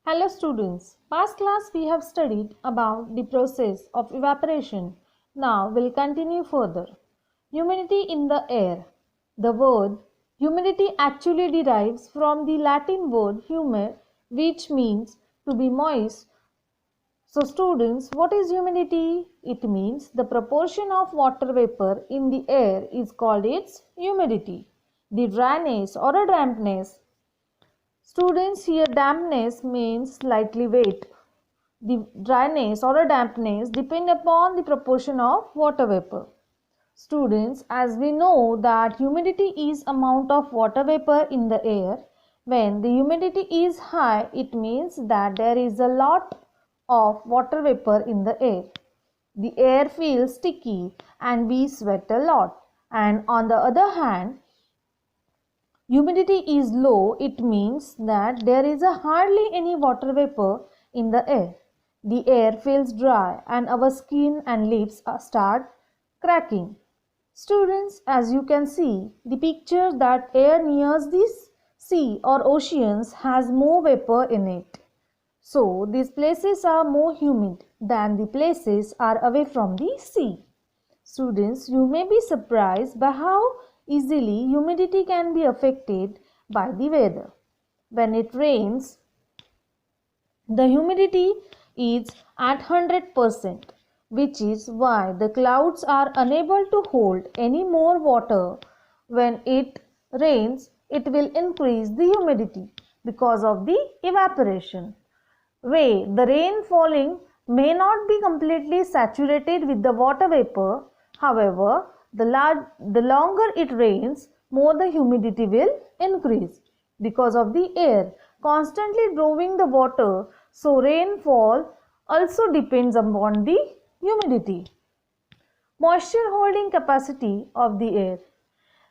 Hello students, past class we have studied about the process of evaporation. Now we'll continue further. Humidity in the air. The word humidity actually derives from the Latin word humer, which means to be moist. So students, what is humidity? It means the proportion of water vapor in the air is called its humidity. The dryness or a dampness. Students, here dampness means slightly wet. The dryness or a dampness depend upon the proportion of water vapor. Students, as we know that humidity is amount of water vapor in the air. When the humidity is high, it means that there is a lot of water vapor in the air. The air feels sticky and we sweat a lot. And on the other hand, humidity is low, it means that there is hardly any water vapor in the air. The air feels dry and our skin and lips start cracking. Students, as you can see, the picture that air near this sea or oceans has more vapor in it. So, these places are more humid than the places are away from the sea. Students, you may be surprised by how easily humidity can be affected by the weather. When it rains, the humidity is at 100%, which is why the clouds are unable to hold any more water. When it rains, it will increase the humidity because of the evaporation. The rain falling may not be completely saturated with the water vapor. However, the longer it rains, more the humidity will increase because of the air constantly drawing the water. So, rainfall also depends upon the humidity. Moisture holding capacity of the air.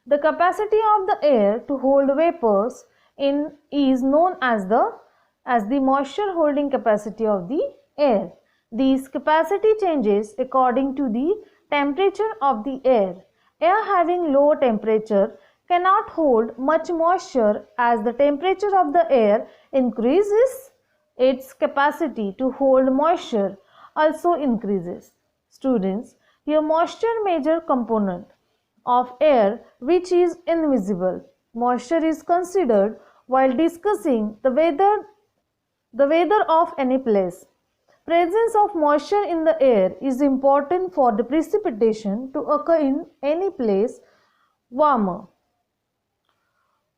The capacity of the air to hold vapors in is known as the moisture holding capacity of the air. This capacity changes according to the temperature of the air. Air having low temperature cannot hold much moisture. As the temperature of the air increases, its capacity to hold moisture also increases. Students, here moisture major component of air which is invisible. Moisture is considered while discussing the weather of any place. Presence of moisture in the air is important for the precipitation to occur in any place. Warmer.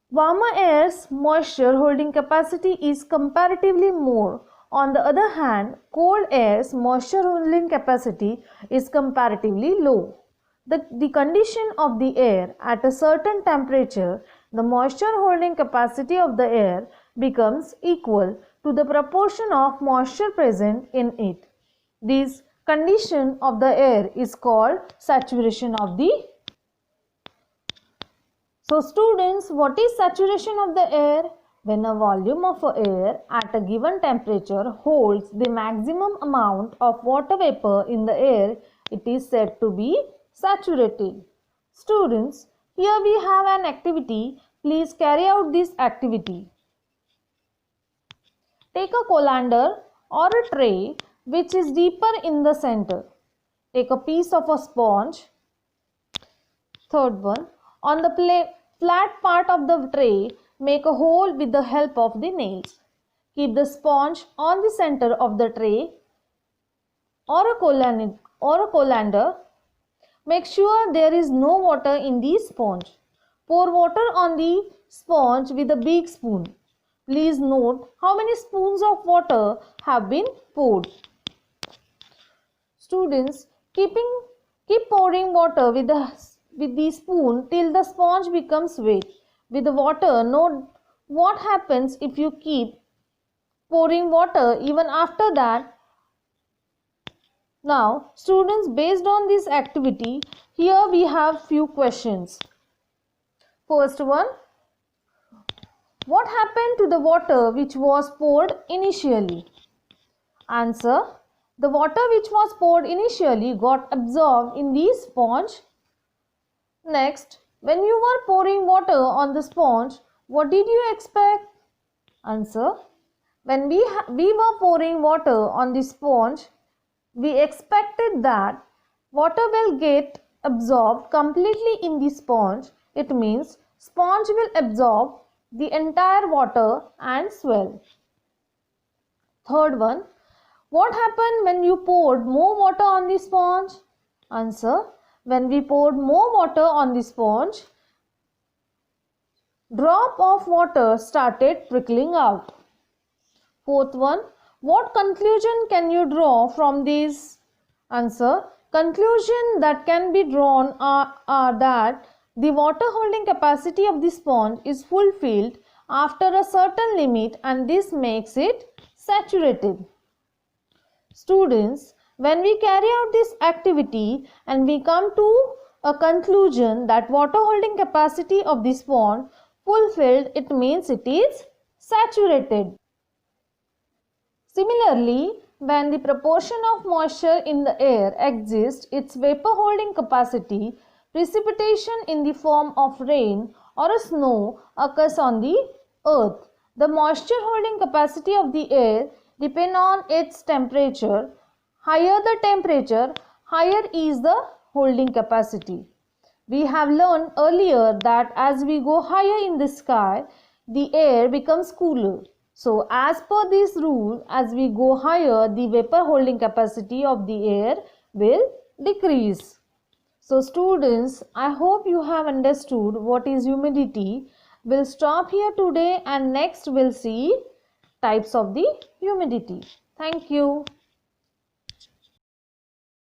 Warmer air's moisture holding capacity is comparatively more. On the other hand, cold air's moisture holding capacity is comparatively low. The condition of the air at a certain temperature, the moisture holding capacity of the air becomes equal to the proportion of moisture present in it. This condition of the air is called saturation of the. So students, what is saturation of the air? When a volume of air at a given temperature holds the maximum amount of water vapor in the air, it is said to be saturated. Students, here we have an activity. Please carry out this activity. Take a colander or a tray which is deeper in the center. Take a piece of a sponge. Third one, on the flat part of the tray, make a hole with the help of the nails. Keep the sponge on the center of the tray or a colander. Make sure there is no water in the sponge. Pour water on the sponge with a big spoon. Please note how many spoons of water have been poured. Students, keep pouring water with the spoon till the sponge becomes wet. With the water, note what happens if you keep pouring water even after that. Now, students, based on this activity, here we have few questions. First one, what happened to the water which was poured initially? Answer, the water which was poured initially got absorbed in the sponge. Next, when you were pouring water on the sponge, what did you expect? Answer, When we were pouring water on the sponge, we expected that water will get absorbed completely in the sponge. It means sponge will absorb the entire water and swell. Third one, what happened when you poured more water on the sponge? Answer, when we poured more water on the sponge, drop of water started trickling out. Fourth one, what conclusion can you draw from these? Answer, conclusion that can be drawn are that the water holding capacity of the sponge is fulfilled after a certain limit and this makes it saturated. Students, when we carry out this activity and we come to a conclusion that water holding capacity of the sponge fulfilled, it means it is saturated. Similarly, when the proportion of moisture in the air exists, its vapor holding capacity, precipitation in the form of rain or snow occurs on the earth. The moisture holding capacity of the air depends on its temperature. Higher the temperature, higher is the holding capacity. We have learned earlier that as we go higher in the sky, the air becomes cooler. So, as per this rule, as we go higher, the vapor holding capacity of the air will decrease. So, students, I hope you have understood what is humidity. We'll stop here today and next we'll see types of the humidity. Thank you.